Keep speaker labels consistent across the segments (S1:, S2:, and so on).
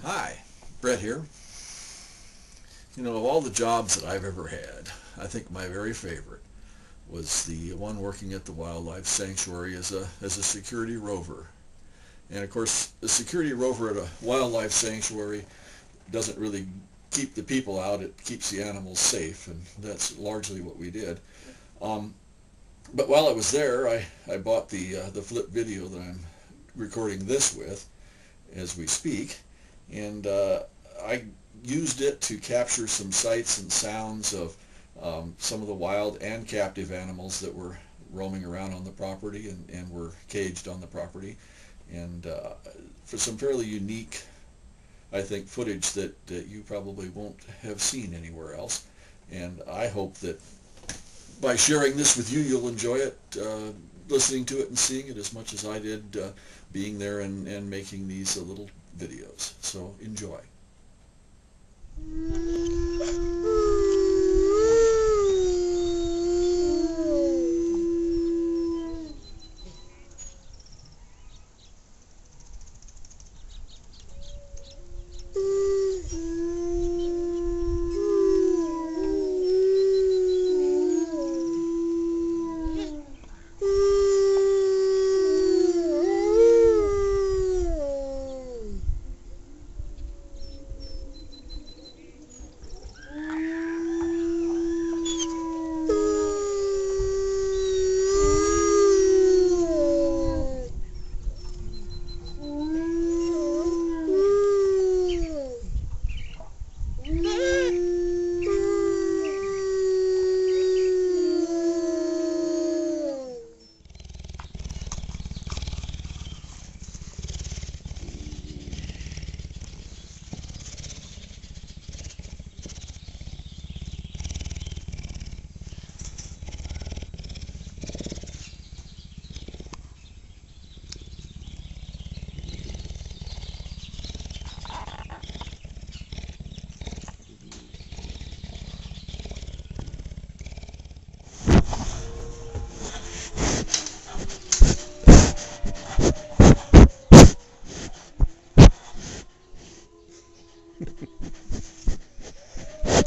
S1: Hi, Brett here. You know, of all the jobs that I've ever had, I think my very favorite was the one working at the wildlife sanctuary as a security rover. And of course, the security rover at a wildlife sanctuary doesn't really keep the people out, it keeps the animals safe, and that's largely what we did. Um, but while I was there, I bought the flip video that I'm recording this with as we speak, and I used it to capture some sights and sounds of some of the wild and captive animals that were roaming around on the property and were caged on the property, and for some fairly unique, I think, footage that you probably won't have seen anywhere else. And I hope that by sharing this with you, you'll enjoy it, listening to it and seeing it as much as I did being there and making these little videos. So enjoy.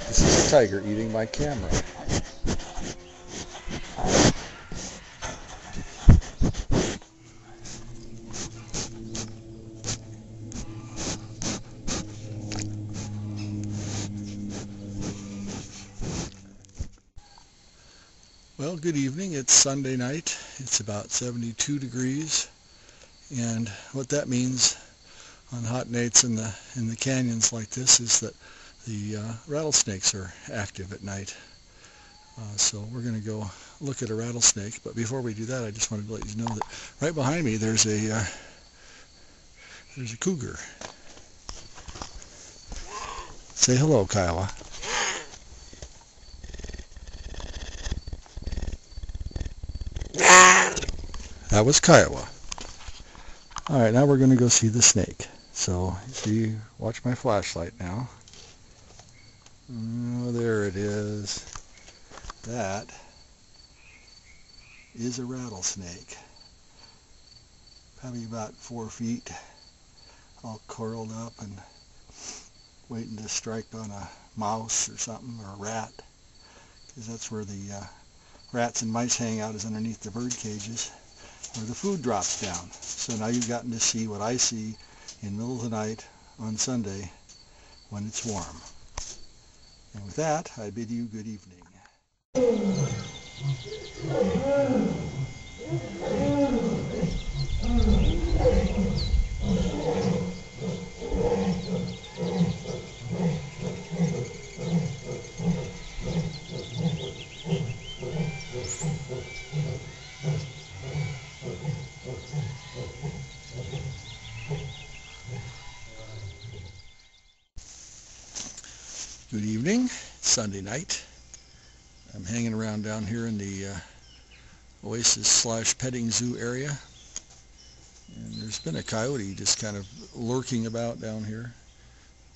S2: This is a tiger eating my camera. Well, good evening. It's Sunday night. It's about 72 degrees, and what that means on hot nights in the canyons like this is that the rattlesnakes are active at night. So we're going to go look at a rattlesnake. But before we do that, I just wanted to let you know that right behind me there's a cougar. Say hello, Kiowa. That was Kiowa. All right, now we're going to go see the snake. So, see, watch my flashlight now. Oh, there it is. That is a rattlesnake. Probably about 4 feet, all curled up and waiting to strike on a mouse or something, or a rat, because that's where the rats and mice hang out, is underneath the bird cages, where the food drops down. So now you've gotten to see what I see in the middle of the night on Sunday when it's warm. And with that, I bid you good evening. Good evening. It's Sunday night. I'm hanging around down here in the Oasis/petting zoo area. And there's been a coyote just kind of lurking about down here.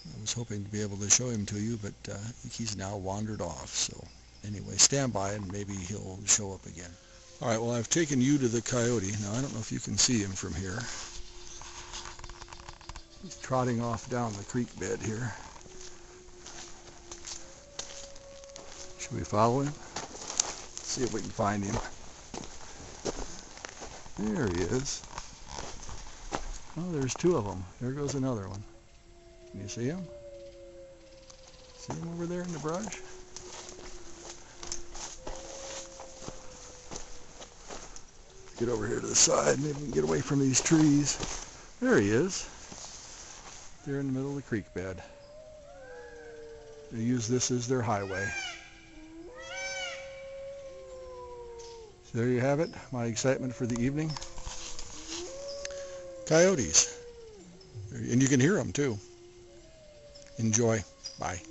S2: I was hoping to be able to show him to you, but I think he's now wandered off. So anyway, stand by and maybe he'll show up again. All right, well, I've taken you to the coyote. Now, I don't know if you can see him from here. He's trotting off down the creek bed here. Should we follow him? See if we can find him. There he is. Oh, there's two of them. There goes another one. Can you see him? See him over there in the brush? Get over here to the side. Maybe we can get away from these trees. There he is. They're in the middle of the creek bed. They use this as their highway. So there you have it, my excitement for the evening. Coyotes. And you can hear them too. Enjoy. Bye.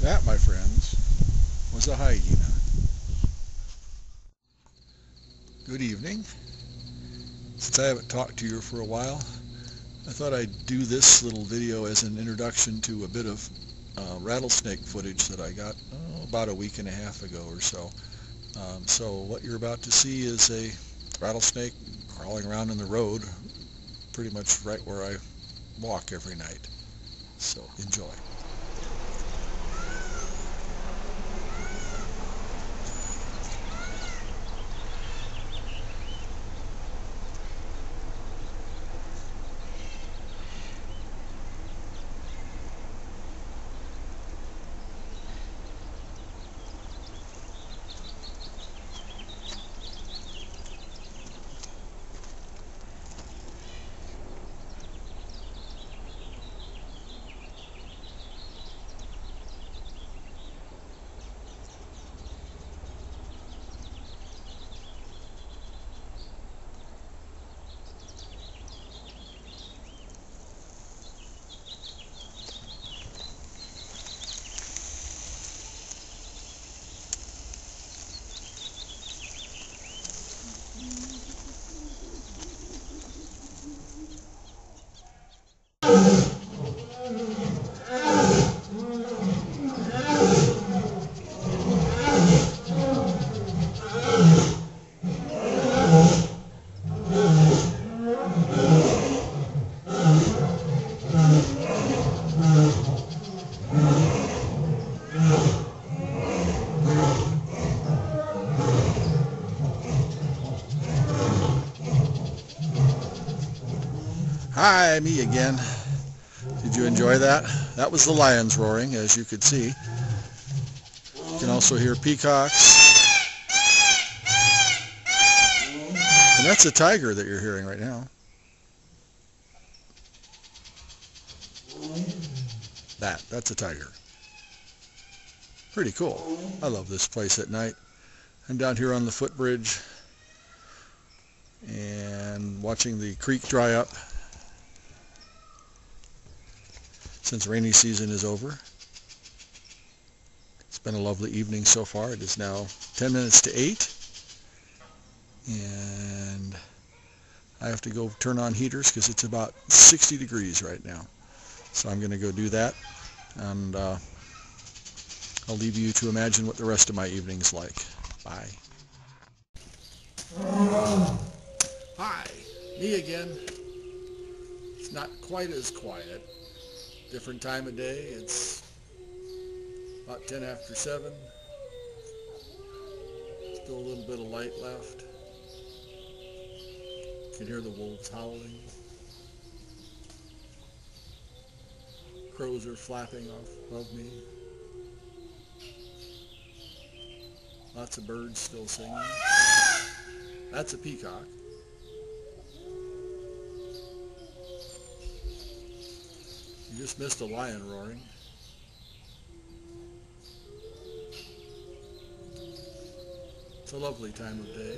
S2: That, my friends, was a hyena. Good evening. Since I haven't talked to you for a while, I thought I'd do this little video as an introduction to a bit of rattlesnake footage that I got about a week and a half ago or so. So what you're about to see is a rattlesnake crawling around in the road, pretty much right where I walk every night. So enjoy. Hi, me again. Did you enjoy that? That was the lions roaring, as you could see. You can also hear peacocks. And that's a tiger that you're hearing right now. That's a tiger. Pretty cool. I love this place at night. I'm down here on the footbridge and watching the creek dry up since rainy season is over. It's been a lovely evening so far. It is now 10 minutes to 8 and I have to go turn on heaters because it's about 60 degrees right now. So I'm going to go do that, and I'll leave you to imagine what the rest of my evening's like. Bye. Hi, me again. It's not quite as quiet. Different time of day. It's about 10 after 7. Still a little bit of light left. You can hear the wolves howling. Crows are flapping off above me. Lots of birds still singing. That's a peacock. You just missed a lion roaring. It's a lovely time of day.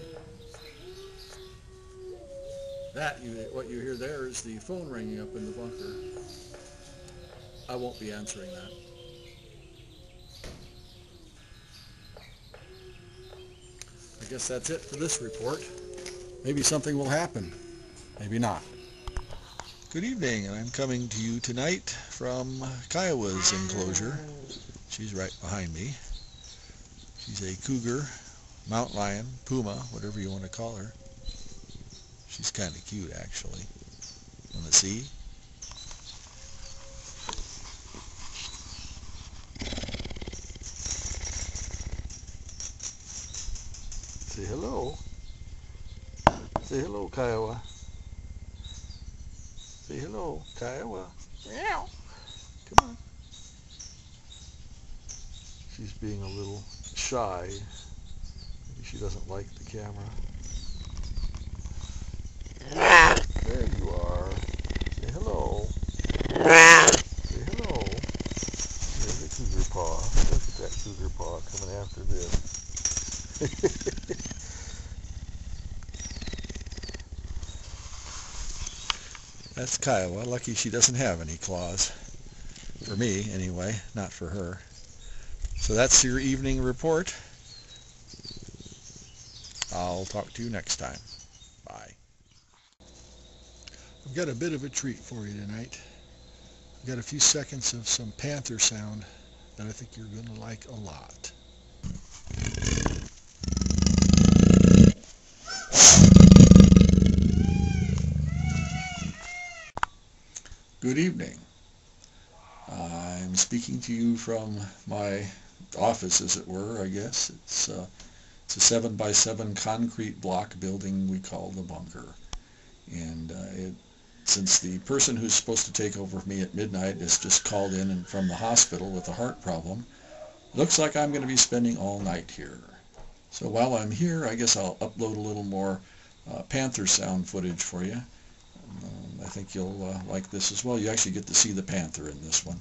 S2: What you hear there is the phone ringing up in the bunker. I won't be answering that. I guess that's it for this report. Maybe something will happen. Maybe not. Good evening, and I'm coming to you tonight from Kiowa's enclosure. She's right behind me. She's a cougar, mountain lion, puma, whatever you want to call her. She's kind of cute, actually. Want to see? Say hello. Say hello, Kiowa. Say hello, Kiowa. Meow. Come on. She's being a little shy. Maybe she doesn't like the camera. There you are. Say hello. Say hello. There's a cougar paw. Look at that cougar paw coming after this. That's Kiowa. Lucky she doesn't have any claws. For me, anyway. Not for her. So that's your evening report. I'll talk to you next time. Bye. I've got a bit of a treat for you tonight. I've got a few seconds of some panther sound that I think you're going to like a lot. Good evening. I'm speaking to you from my office, as it were, I guess. It's a 7x7 concrete block building we call the bunker. And since the person who's supposed to take over for me at midnight has just called in and from the hospital with a heart problem, looks like I'm going to be spending all night here. So while I'm here, I guess I'll upload a little more panther sound footage for you. I think you'll like this as well. You actually get to see the panther in this one.